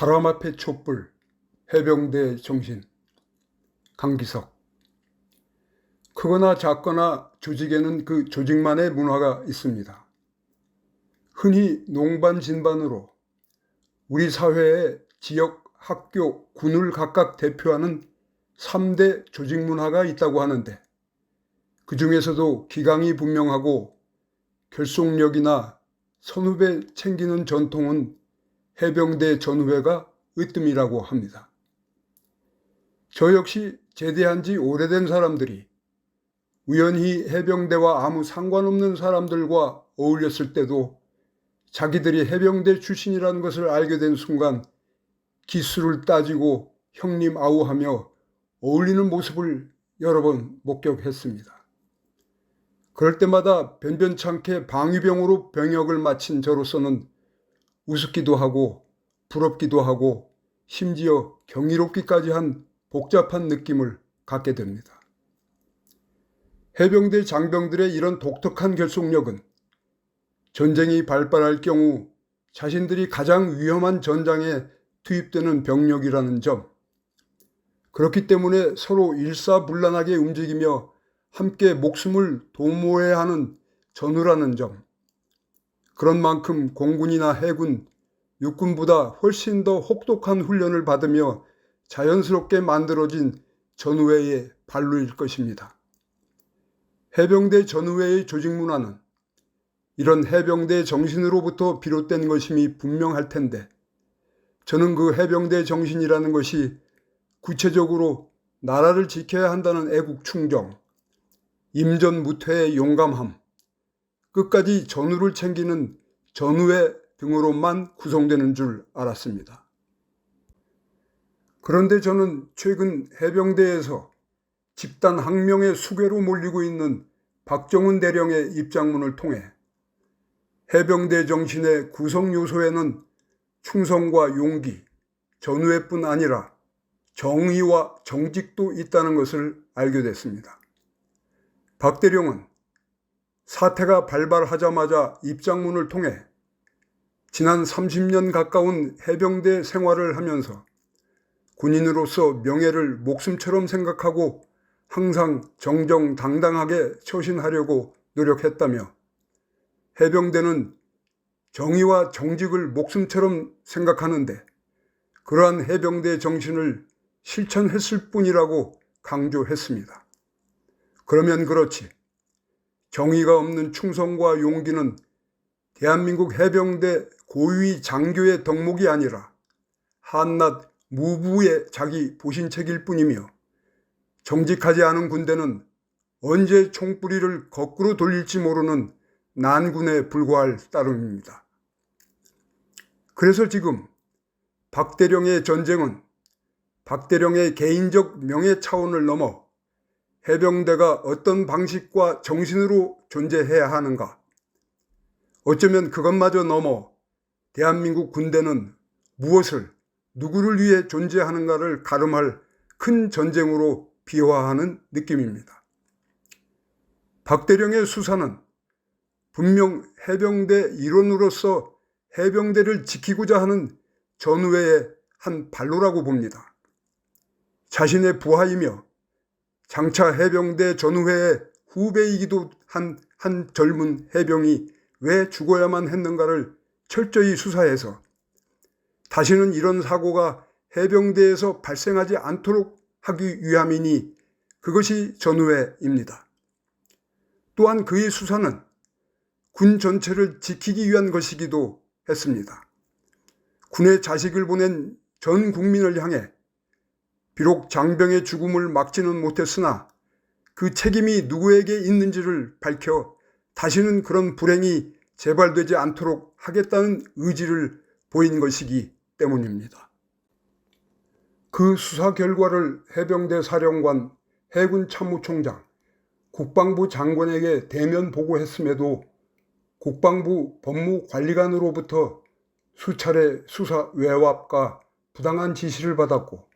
바람 앞에 촛불, 해병대 정신. 강기석. 크거나 작거나 조직에는 그 조직만의 문화가 있습니다. 흔히 농반진반으로 우리 사회의 지역, 학교, 군을 각각 대표하는 3대 조직 문화가 있다고 하는데, 그 중에서도 기강이 분명하고 결속력이나 선후배 챙기는 전통은 해병대 전후회가 으뜸이라고 합니다. 저 역시 제대한 지 오래된 사람들이 우연히 해병대와 아무 상관없는 사람들과 어울렸을 때도 자기들이 해병대 출신이라는 것을 알게 된 순간 기수를 따지고 형님 아우하며 어울리는 모습을 여러 번 목격했습니다. 그럴 때마다 변변찮게 방위병으로 병역을 마친 저로서는 우습기도 하고 부럽기도 하고 심지어 경이롭기까지 한 복잡한 느낌을 갖게 됩니다. 해병대 장병들의 이런 독특한 결속력은 전쟁이 발발할 경우 자신들이 가장 위험한 전장에 투입되는 병력이라는 점, 그렇기 때문에 서로 일사불란하게 움직이며 함께 목숨을 도모해야 하는 전우라는 점, 그런 만큼 공군이나 해군, 육군보다 훨씬 더 혹독한 훈련을 받으며 자연스럽게 만들어진 전우회의 발루일 것입니다. 해병대 전우회의 조직 문화는 이런 해병대 정신으로부터 비롯된 것임이 분명할 텐데, 저는 그 해병대 정신이라는 것이 구체적으로 나라를 지켜야 한다는 애국 충정, 임전무퇴의 용감함, 끝까지 전우를 챙기는 전우회 등으로만 구성되는 줄 알았습니다. 그런데 저는 최근 해병대에서 집단 항명의 수괴로 몰리고 있는 박정훈 대령의 입장문을 통해 해병대 정신의 구성 요소에는 충성과 용기, 전우회뿐 아니라 정의와 정직도 있다는 것을 알게 됐습니다. 박 대령은 사태가 발발하자마자 입장문을 통해 지난 30년 가까운 해병대 생활을 하면서 군인으로서 명예를 목숨처럼 생각하고 항상 정정당당하게 처신하려고 노력했다며, 해병대는 정의와 정직을 목숨처럼 생각하는데 그러한 해병대 정신을 실천했을 뿐이라고 강조했습니다. 그러면 그렇지, 정의가 없는 충성과 용기는 대한민국 해병대 고위 장교의 덕목이 아니라 한낱 무부의 자기 보신책일 뿐이며, 정직하지 않은 군대는 언제 총뿌리를 거꾸로 돌릴지 모르는 난군에 불과할 따름입니다. 그래서 지금 박 대령의 전쟁은 박 대령의 개인적 명예 차원을 넘어 해병대가 어떤 방식과 정신으로 존재해야 하는가, 어쩌면 그것마저 넘어 대한민국 군대는 무엇을, 누구를 위해 존재하는가를 가름할 큰 전쟁으로 비화하는 느낌입니다. 박 대령의 수사는 분명 해병대 일원으로서 해병대를 지키고자 하는 전우회의 한 발로라고 봅니다. 자신의 부하이며 장차 해병대 전우회의 후배이기도 한 젊은 해병이 왜 죽어야만 했는가를 철저히 수사해서 다시는 이런 사고가 해병대에서 발생하지 않도록 하기 위함이니 그것이 전우회입니다. 또한 그의 수사는 군 전체를 지키기 위한 것이기도 했습니다. 군에 자식을 보낸 전 국민을 향해 비록 장병의 죽음을 막지는 못했으나 그 책임이 누구에게 있는지를 밝혀 다시는 그런 불행이 재발되지 않도록 하겠다는 의지를 보인 것이기 때문입니다. 그 수사 결과를 해병대 사령관, 해군 참모총장, 국방부 장관에게 대면 보고했음에도 국방부 법무관리관으로부터 수차례 수사 외압과 부당한 지시를 받았고,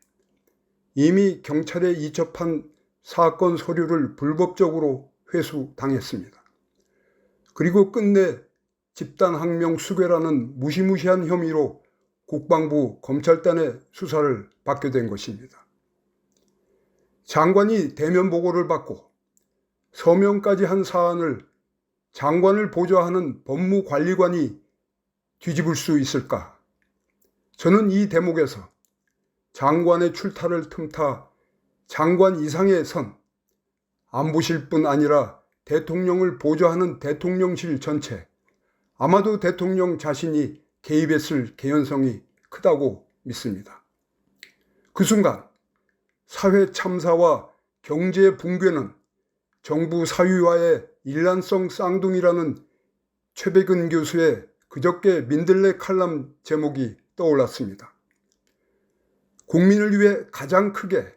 이미 경찰에 이첩한 사건 서류를 불법적으로 회수당했습니다. 그리고 끝내 집단항명 수괴라는 무시무시한 혐의로 국방부 검찰단의 수사를 받게 된 것입니다. 장관이 대면 보고를 받고 서명까지 한 사안을 장관을 보좌하는 법무관리관이 뒤집을 수 있을까? 저는 이 대목에서 장관의 출타를 틈타 장관 이상의 선, 안보실뿐 아니라 대통령을 보좌하는 대통령실 전체, 아마도 대통령 자신이 개입했을 개연성이 크다고 믿습니다. 그 순간 사회 참사와 경제 붕괴는 정부 사위와의 일란성 쌍둥이라는 최백은 교수의 그저께 민들레 칼럼 제목이 떠올랐습니다. 국민을 위해 가장 크게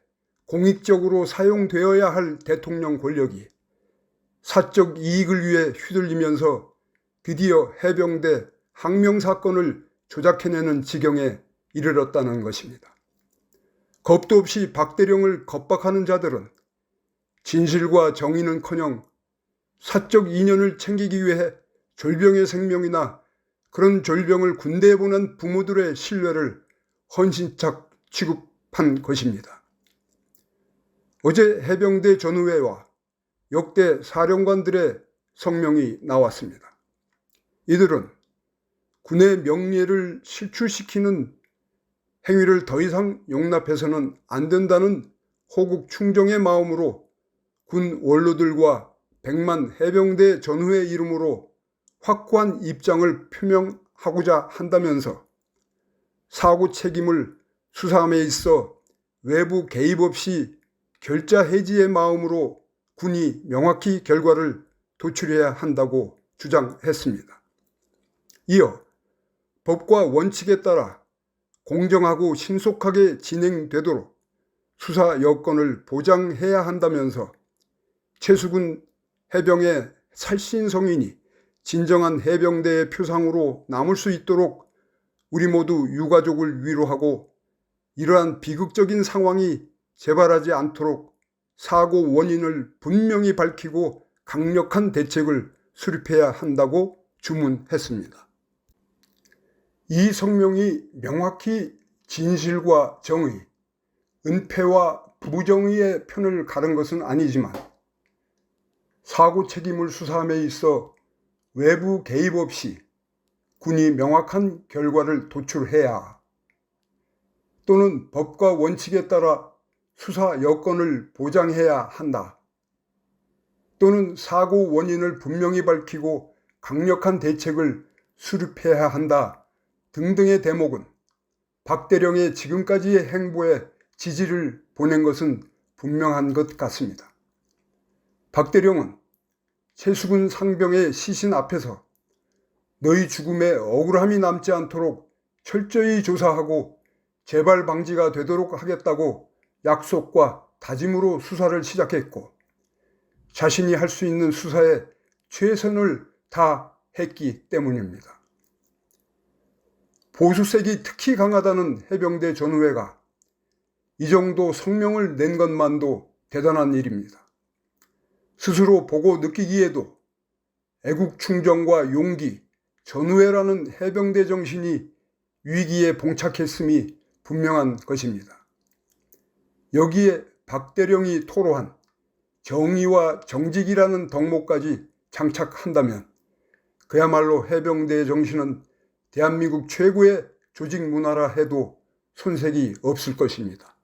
공익적으로 사용되어야 할 대통령 권력이 사적 이익을 위해 휘둘리면서 드디어 해병대 항명 사건을 조작해내는 지경에 이르렀다는 것입니다. 겁도 없이 박대령을 겁박하는 자들은 진실과 정의는커녕 사적 이념을 챙기기 위해 졸병의 생명이나 그런 졸병을 군대에 보낸 부모들의 신뢰를 헌신착 취급한 것입니다. 어제 해병대 전우회와 역대 사령관들의 성명이 나왔습니다. 이들은 군의 명예를 실추시키는 행위를 더 이상 용납해서는 안 된다는 호국 충정의 마음으로 군 원로들과 100만 해병대 전후의 이름으로 확고한 입장을 표명하고자 한다면서 사고 책임을 수사함에 있어 외부 개입 없이 결자 해지의 마음으로 군이 명확히 결과를 도출해야 한다고 주장했습니다. 이어 법과 원칙에 따라 공정하고 신속하게 진행되도록 수사 여건을 보장해야 한다면서 최수근 해병의 살신 성인이 진정한 해병대의 표상으로 남을 수 있도록 우리 모두 유가족을 위로하고 이러한 비극적인 상황이 재발하지 않도록 사고 원인을 분명히 밝히고 강력한 대책을 수립해야 한다고 주문했습니다. 이 성명이 명확히 진실과 정의, 은폐와 부정의의 편을 가른 것은 아니지만 사고 책임을 수사함에 있어 외부 개입 없이 군이 명확한 결과를 도출해야 또는 법과 원칙에 따라 수사 여건을 보장해야 한다 또는 사고 원인을 분명히 밝히고 강력한 대책을 수립해야 한다 등등의 대목은 박 대령의 지금까지의 행보에 지지를 보낸 것은 분명한 것 같습니다. 박 대령은 최수근 상병의 시신 앞에서 너희 죽음에 억울함이 남지 않도록 철저히 조사하고 재발 방지가 되도록 하겠다고 약속과 다짐으로 수사를 시작했고 자신이 할 수 있는 수사에 최선을 다했기 때문입니다. 보수색이 특히 강하다는 해병대 전우회가 이 정도 성명을 낸 것만도 대단한 일입니다. 스스로 보고 느끼기에도 애국 충정과 용기, 전우회라는 해병대 정신이 위기에 봉착했음이 분명한 것입니다. 여기에 박 대령이 토로한 정의와 정직이라는 덕목까지 장착한다면 그야말로 해병대의 정신은 대한민국 최고의 조직 문화라 해도 손색이 없을 것입니다.